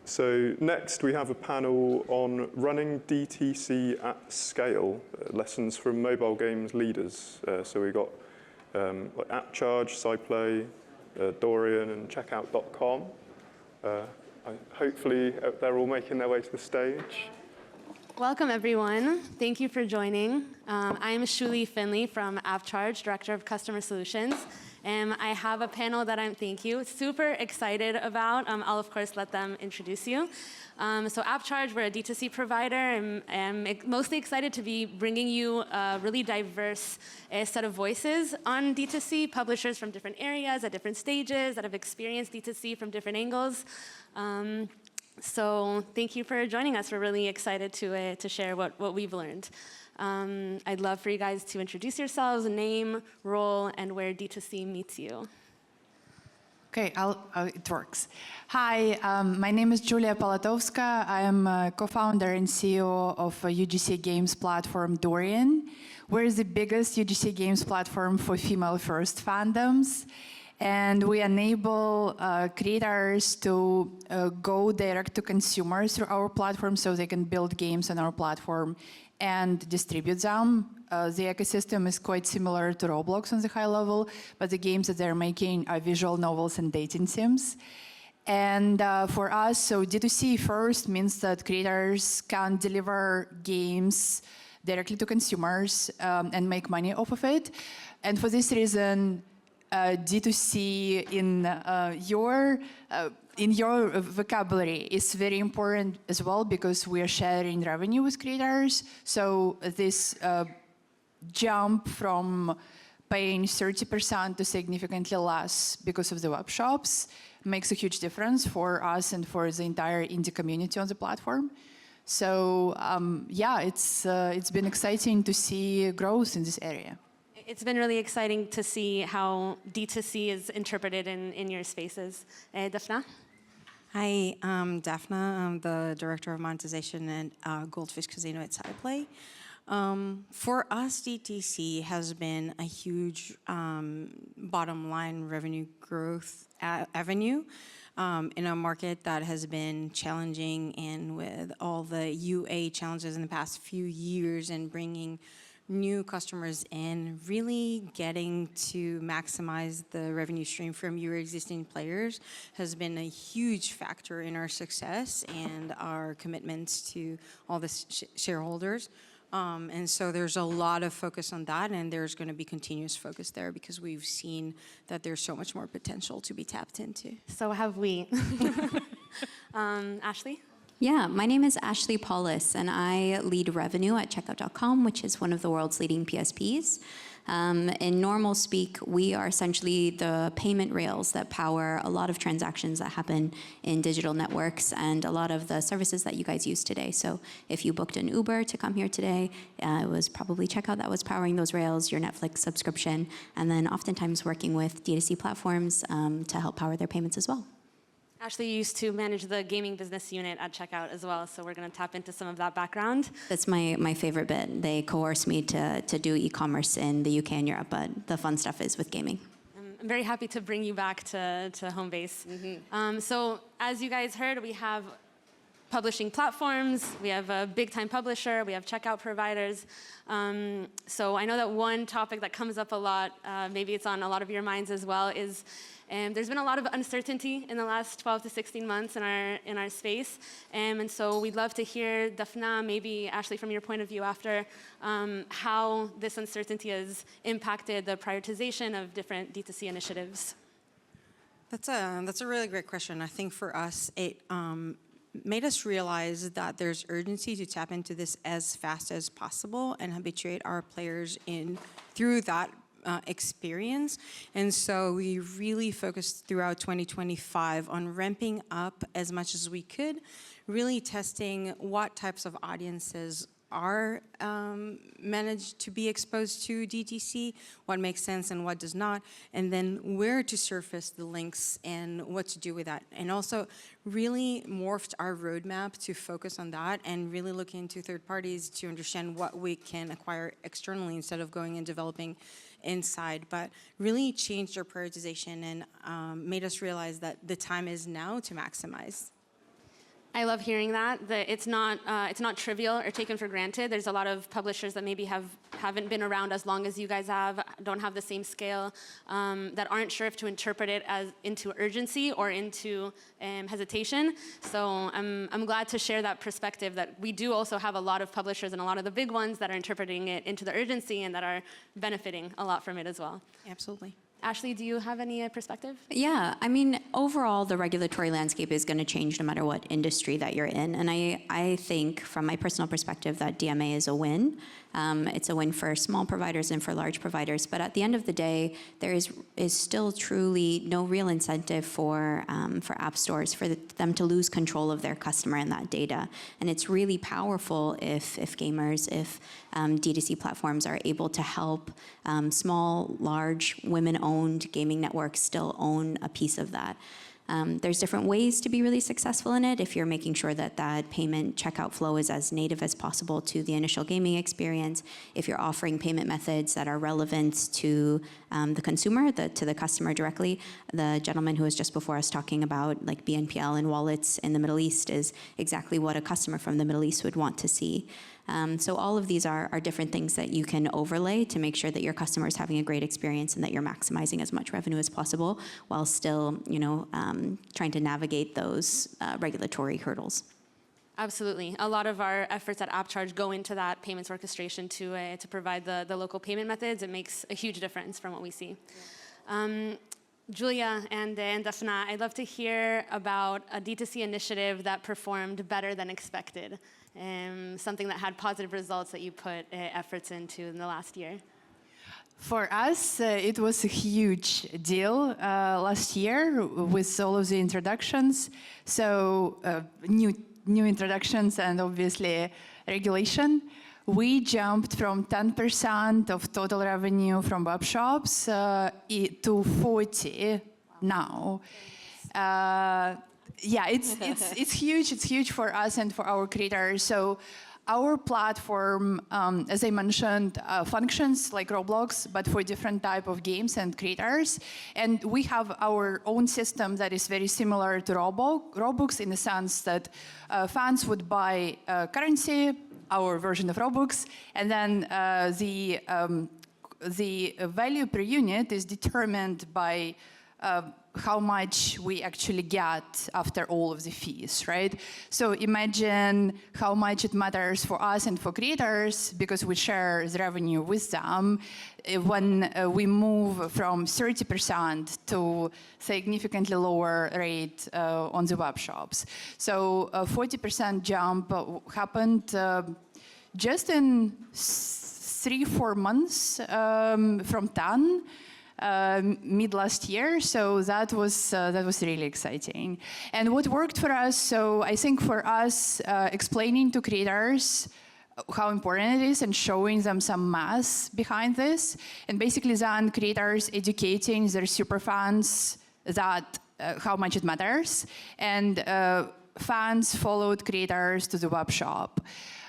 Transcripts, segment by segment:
So next we have a panel on running DTC at scale, lessons from mobile games leaders. So we got like Appcharge, SciPlay, Dorian and checkout.com. Hopefully they're all making their way to the stage. Welcome, everyone. Thank you for joining. I'm Shuli Finley from Appcharge, Director of Customer Solutions. I have a panel that I'm, thank you, super excited about. I'll, of course, let them introduce you. So Appcharge, we're a D2C provider. I'm mostly excited to be bringing you a really diverse set of voices on D2C, publishers from different areas at different stages that have experienced D2C from different angles. So thank you for joining us. We're really excited to share what we've learned. I'd love for you guys to introduce yourselves, name, role, and where D2C meets you. Okay, it works. Hi, my name is Julia Palatovska. I am co-founder and CEO of UGC games platform Dorian. We're the biggest UGC games platform for female-first fandoms. And we enable creators to go direct to consumers through our platform so they can build games on our platform and distribute them. The ecosystem is quite similar to Roblox on the high level, but the games that they're making are visual novels and dating sims. And for us, so D2C first means that creators can deliver games directly to consumers and make money off of it. And for this reason, D2C in your vocabulary is very important as well because we are sharing revenue with creators. So this jump from paying 30% to significantly less because of the web shops makes a huge difference for us and for the entire indie community on the platform. So yeah, it's been exciting to see growth in this area. It's been really exciting to see how D2C is interpreted in your spaces. Dafna? Hi, I'm Dafna. I'm the Director of Monetization at Goldfish Casino at SciPlay. For us, DTC has been a huge bottom line revenue growth avenue in a market that has been challenging, and with all the UA challenges in the past few years and bringing new customers in, really getting to maximize the revenue stream from your existing players has been a huge factor in our success and our commitments to all the shareholders. And so there's a lot of focus on that, and there's going to be continuous focus there because we've seen that there's so much more potential to be tapped into. So have we. Ashley? Yeah, my name is Ashley Paulus, and I lead revenue at checkout.com, which is one of the world's leading PSPs. In normal speak, we are essentially the payment rails that power a lot of transactions that happen in digital networks and a lot of the services that you guys use today. So if you booked an Uber to come here today, it was probably Checkout that was powering those rails, your Netflix subscription, and then oftentimes working with D2C platforms to help power their payments as well. Ashley used to manage the gaming business unit at Checkout as well, so we're going to tap into some of that background. That's my favorite bit. They coerced me to do e-commerce in the UK and Europe, but the fun stuff is with gaming. I'm very happy to bring you back to home base. So as you guys heard, we have publishing platforms, we have a big-time publisher, we have checkout providers. So I know that one topic that comes up a lot, maybe it's on a lot of your minds as well, is there's been a lot of uncertainty in the last 12 to 16 months in our space. And so we'd love to hear, Dafna, maybe Ashley, from your point of view after, how this uncertainty has impacted the prioritization of different D2C initiatives. That's a really great question. I think for us, it made us realize that there's urgency to tap into this as fast as possible and habituate our players in through that experience. And so we really focused throughout 2025 on ramping up as much as we could, really testing what types of audiences are managed to be exposed to DTC, what makes sense and what does not, and then where to surface the links and what to do with that. And also really morphed our roadmap to focus on that and really look into third parties to understand what we can acquire externally instead of going and developing inside, but really changed our prioritization and made us realize that the time is now to maximize. I love hearing that it's not trivial or taken for granted. There's a lot of publishers that maybe haven't been around as long as you guys have, don't have the same scale, that aren't sure if to interpret it as into urgency or into hesitation. So I'm glad to share that perspective that we do also have a lot of publishers and a lot of the big ones that are interpreting it into the urgency and that are benefiting a lot from it as well. Absolutely. Ashley, do you have any perspective? Yeah, I mean, overall, the regulatory landscape is going to change no matter what industry that you're in. And I think, from my personal perspective, that DMA is a win. It's a win for small providers and for large providers. But at the end of the day, there is still truly no real incentive for app stores for them to lose control of their customer and that data. And it's really powerful if gamers, if D2C platforms are able to help small, large, women-owned gaming networks still own a piece of that. There's different ways to be really successful in it if you're making sure that that payment checkout flow is as native as possible to the initial gaming experience, if you're offering payment methods that are relevant to the consumer, to the customer directly. The gentleman who was just before us talking about like BNPL and wallets in the Middle East is exactly what a customer from the Middle East would want to see. So all of these are different things that you can overlay to make sure that your customer is having a great experience and that you're maximizing as much revenue as possible while still, trying to navigate those regulatory hurdles. Absolutely. A lot of our efforts at Appcharge go into that payments orchestration to provide the local payment methods. It makes a huge difference from what we see. Yeah. Julia and Dafna, I'd love to hear about a D2C initiative that performed better than expected, something that had positive results that you put efforts into in the last year. For us, it was a huge deal last year with all of the introductions. So new introductions and obviously regulation. We jumped from 10% of total revenue from web shops to 40% now. Yeah, it's huge. It's huge for us and for our creators. So our platform, as I mentioned, functions like Roblox, but for different type of games and creators. And we have our own system that is very similar to Robux in the sense that fans would buy currency, our version of Robux, and then the value per unit is determined by how much we actually get after all of the fees, right? So imagine how much it matters for us and for creators because we share the revenue with them when we move from 30% to significantly lower rate on the web shops. So a 40% jump happened just in 3-4 months from 10. Mid last year, so that was really exciting. And what worked for us, so I think for us, explaining to creators how important it is and showing them some math behind this, and basically then creators educating their super fans that how much it matters, and fans followed creators to the web shop.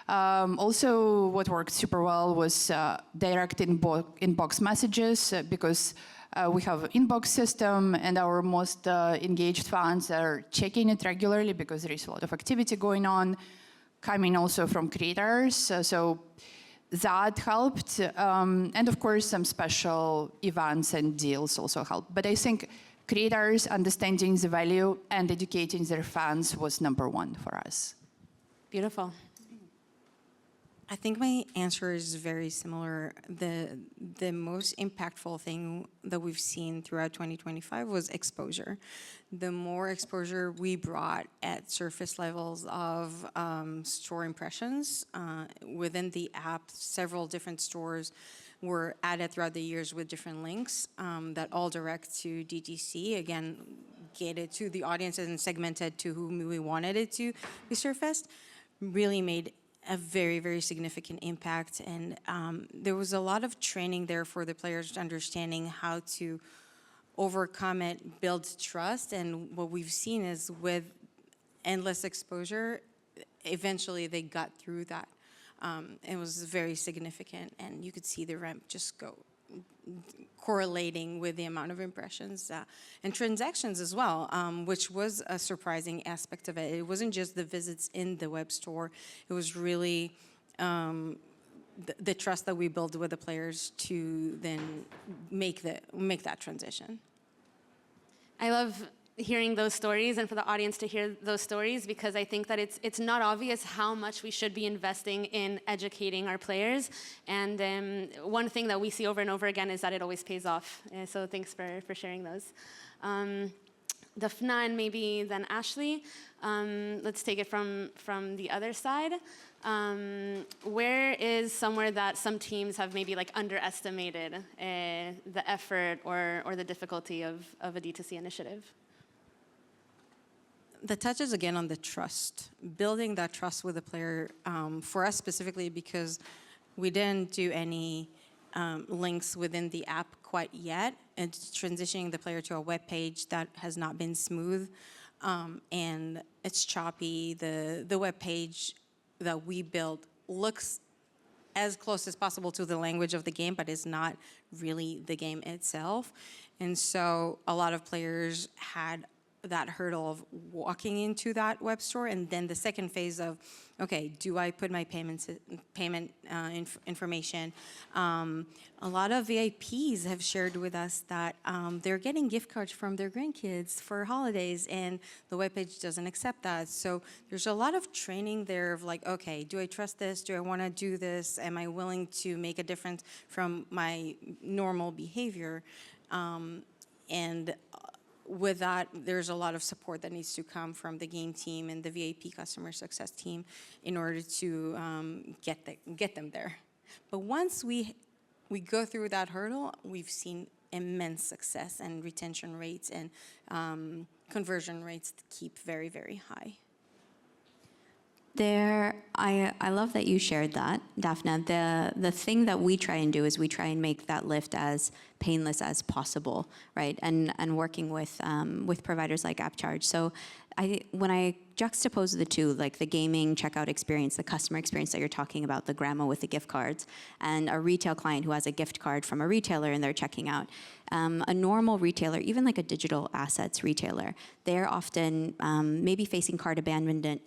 Also, what worked super well was direct inbox messages because we have an inbox system and our most engaged fans are checking it regularly because there is a lot of activity going on, coming also from creators. So that helped. And of course, some special events and deals also helped. But I think creators understanding the value and educating their fans was #1 for us. Beautiful. I think my answer is very similar. The most impactful thing that we've seen throughout 2025 was exposure. The more exposure we brought at surface levels of store impressions within the app, several different stores were added throughout the years with different links that all direct to DTC, again, gated to the audiences and segmented to whom we wanted it to be surfaced, really made a very, very significant impact. And there was a lot of training there for the players, understanding how to overcome it, build trust. And what we've seen is with endless exposure, eventually they got through that. It was very significant, and you could see the ramp just go correlating with the amount of impressions and transactions as well, which was a surprising aspect of it. It wasn't just the visits in the web store. It was really the trust that we build with the players to then make that transition. I love hearing those stories and for the audience to hear those stories, because I think that it's not obvious how much we should be investing in educating our players. And one thing that we see over and over again is that it always pays off. So thanks for sharing those. Dafna and maybe then Ashley, let's take it from the other side. Where is somewhere that some teams have maybe like underestimated the effort or the difficulty of a D2C initiative? The touches again on the trust, building that trust with the player, for us specifically, because we didn't do any links within the app quite yet. It's transitioning the player to a web page that has not been smooth, and it's choppy. The web page that we built looks as close as possible to the language of the game, but is not really the game itself. And so a lot of players had that hurdle of walking into that web store, and then the second phase of, okay, do I put my payment information? A lot of VIPs have shared with us that they're getting gift cards from their grandkids for holidays, and the webpage doesn't accept that. So there's a lot of training there of like, okay, do I trust this? Do I want to do this? Am I willing to make a difference from my normal behavior? And with that, there's a lot of support that needs to come from the game team and the VIP customer success team in order to get them there. But once we go through that hurdle, we've seen immense success, and retention rates and conversion rates keep very, very high. I love that you shared that, Dafna. The thing that we try and do is we try and make that lift as painless as possible, right? And working with providers like Appcharge. So when I juxtapose the two, like the gaming checkout experience, the customer experience that you're talking about, the grandma with the gift cards, and a retail client who has a gift card from a retailer and they're checking out, a normal retailer, even like a digital assets retailer, they're often maybe facing cart abandonment,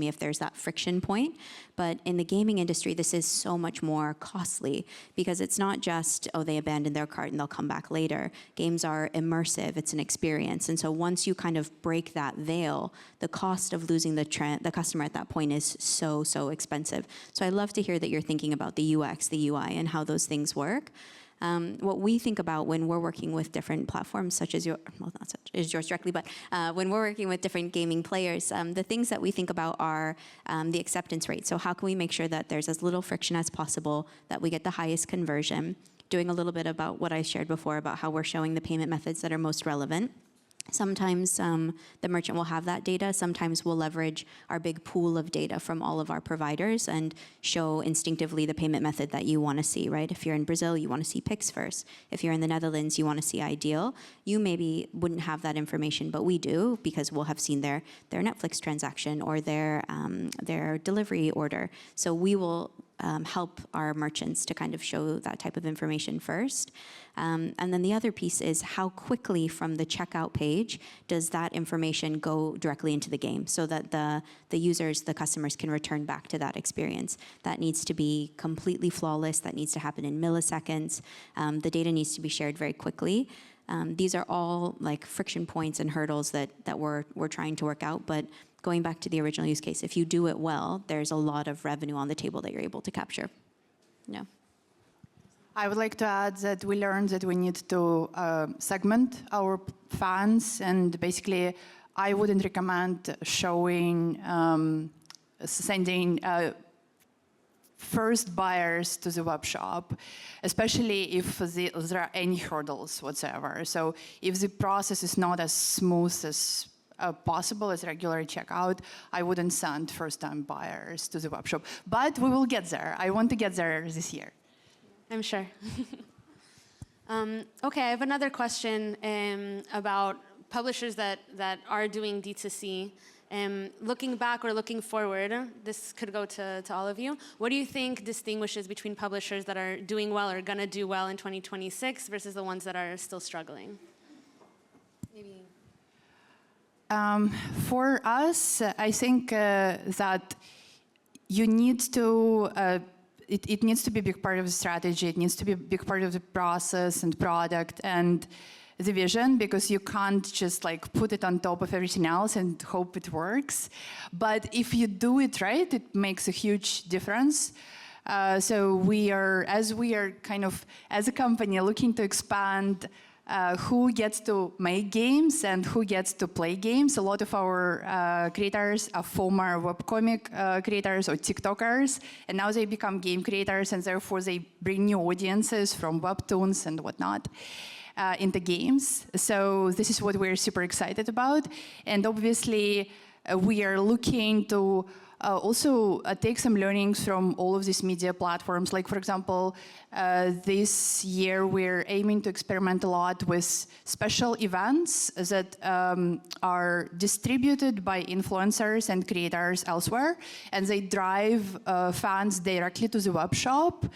if there's that friction point. But in the gaming industry, this is so much more costly because it's not just, oh, they abandoned their cart and they'll come back later. Games are immersive, it's an experience. And so once you kind of break that veil, the cost of losing the customer at that point is so, so expensive. So I love to hear that you're thinking about the UX, the UI, and how those things work. What we think about when we're working with different platforms, such as yours directly, but when we're working with different gaming players, the things that we think about are the acceptance rate. So how can we make sure that there's as little friction as possible, that we get the highest conversion, doing a little bit about what I shared before about how we're showing the payment methods that are most relevant. Sometimes the merchant will have that data. Sometimes we'll leverage our big pool of data from all of our providers and show instinctively the payment method that you want to see, right? If you're in Brazil, you want to see Pix first. If you're in the Netherlands, you want to see Ideal. You maybe wouldn't have that information, but we do because we'll have seen their Netflix transaction or their delivery order. So we will help our merchants to kind of show that type of information first. And then the other piece is how quickly from the checkout page does that information go directly into the game so that the users, the customers can return back to that experience. That needs to be completely flawless. That needs to happen in milliseconds. The data needs to be shared very quickly. These are all like friction points and hurdles that we're trying to work out. But going back to the original use case, if you do it well, there's a lot of revenue on the table that you're able to capture. Yeah. I would like to add that we learned that we need to segment our fans, and basically I wouldn't recommend showing, sending first buyers to the web shop, especially if there are any hurdles whatsoever. So if the process is not as smooth as possible as regular checkout, I wouldn't send first-time buyers to the web shop. But we will get there. I want to get there this year. I'm sure. Okay, I have another question about publishers that are doing D2C. Looking back or looking forward, this could go to all of you. What do you think distinguishes between publishers that are doing well or going to do well in 2026 versus the ones that are still struggling? Maybe. For us, I think that you need to, it needs to be a big part of the strategy. It needs to be a big part of the process and product and the vision, because you can't just like put it on top of everything else and hope it works. But if you do it right, it makes a huge difference. So as we are kind of, as a company, looking to expand who gets to make games and who gets to play games. A lot of our creators are former webcomic creators or TikTokers, and now they become game creators, and therefore they bring new audiences from webtoons and whatnot into games. So this is what we're super excited about. And obviously, we are looking to also take some learnings from all of these media platforms. Like, for example, this year we're aiming to experiment a lot with special events that are distributed by influencers and creators elsewhere, and they drive fans directly to the web shop.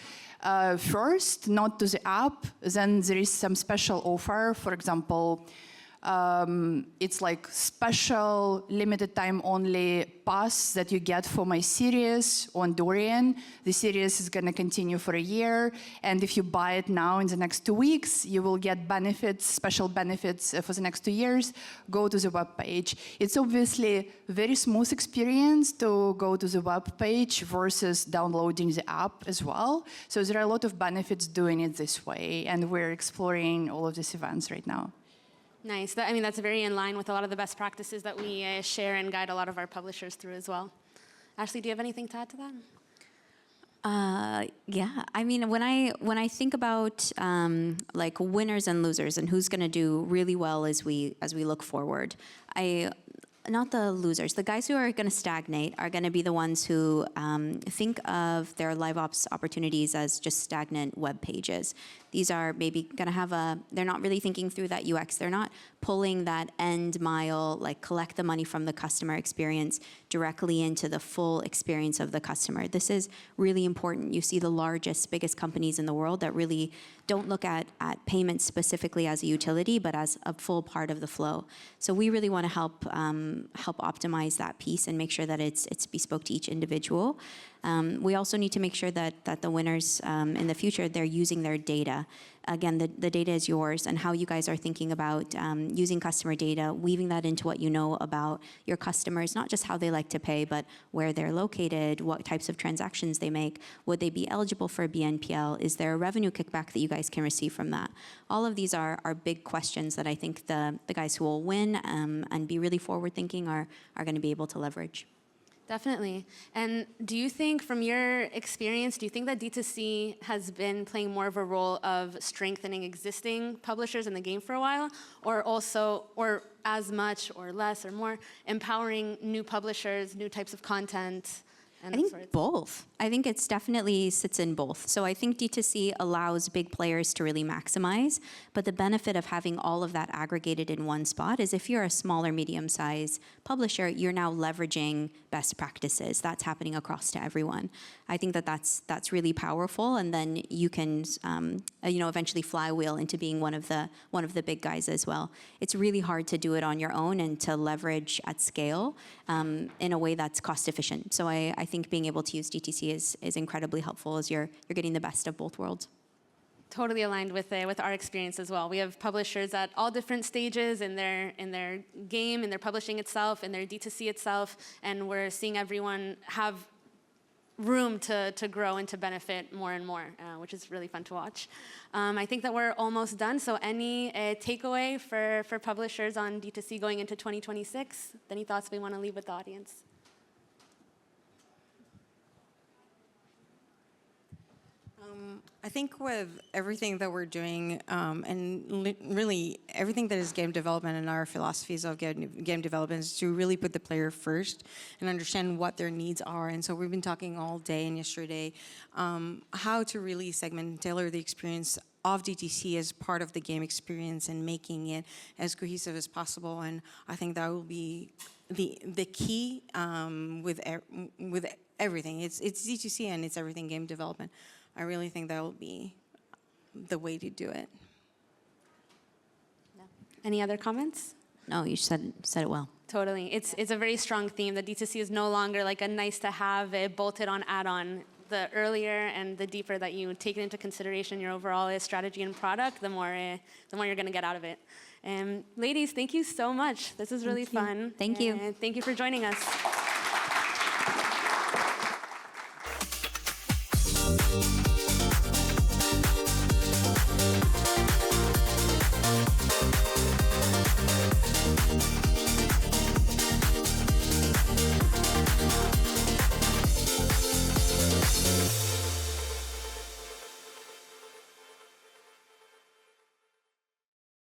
First, not to the app, then there is some special offer. For example, it's like special limited time only pass that you get for my series on Dorian. The series is going to continue for a year, and if you buy it now in the next 2 weeks, you will get benefits, special benefits for the next 2 years. Go to the web page. It's obviously a very smooth experience to go to the web page versus downloading the app as well. So there are a lot of benefits doing it this way, and we're exploring all of these events right now. Nice. I mean, that's very in line with a lot of the best practices that we share and guide a lot of our publishers through as well. Ashley, do you have anything to add to that? Yeah, I mean, when I think about like winners and losers and who's going to do really well as we look forward, not the losers. The guys who are going to stagnate are going to be the ones who think of their live ops opportunities as just stagnant web pages. These are maybe going to have they're not really thinking through that UX. They're not pulling that end mile, like collect the money from the customer experience directly into the full experience of the customer. This is really important. You see the largest, biggest companies in the world that really don't look at payments specifically as a utility, but as a full part of the flow. So we really want to help optimize that piece and make sure that it's bespoke to each individual. We also need to make sure that the winners in the future, they're using their data. Again, the data is yours, and how you guys are thinking about using customer data, weaving that into what you know about your customers, not just how they like to pay, but where they're located, what types of transactions they make, would they be eligible for a BNPL, is there a revenue kickback that you guys can receive from that? All of these are big questions that I think the guys who will win and be really forward-thinking are going to be able to leverage. Definitely. And do you think, from your experience, do you think that D2C has been playing more of a role of strengthening existing publishers in the game for a while, or also, or as much or less or more, empowering new publishers, new types of content? I think both. I think it's definitely sits in both. So I think D2C allows big players to really maximize, but the benefit of having all of that aggregated in one spot is if you're a smaller, medium-sized publisher, you're now leveraging best practices. That's happening across to everyone. I think that's really powerful, and then you can eventually flywheel into being one of the big guys as well. It's really hard to do it on your own and to leverage at scale in a way that's cost efficient. So I think being able to use DTC is incredibly helpful as you're getting the best of both worlds. Totally aligned with our experience as well. We have publishers at all different stages in their game, in their publishing itself, in their D2C itself, and we're seeing everyone have room to grow and to benefit more and more, which is really fun to watch. I think that we're almost done, so any takeaway for publishers on D2C going into 2026? Any thoughts we want to leave with the audience? I think with everything that we're doing, and really everything that is game development and our philosophies of game development is to really put the player first and understand what their needs are. And so we've been talking all day and yesterday how to really segment and tailor the experience of DTC as part of the game experience and making it as cohesive as possible. And I think that will be the key with everything. It's DTC and it's everything game development. I really think that will be the way to do it. Any other comments? No, you said it well. Totally. It's a very strong theme. The DTC is no longer like a nice to have, a bolted on add-on. The earlier and the deeper that you take it into consideration your overall strategy and product, the more you're going to get out of it. Ladies, thank you so much. This is really fun. Thank you. And thank you for joining us.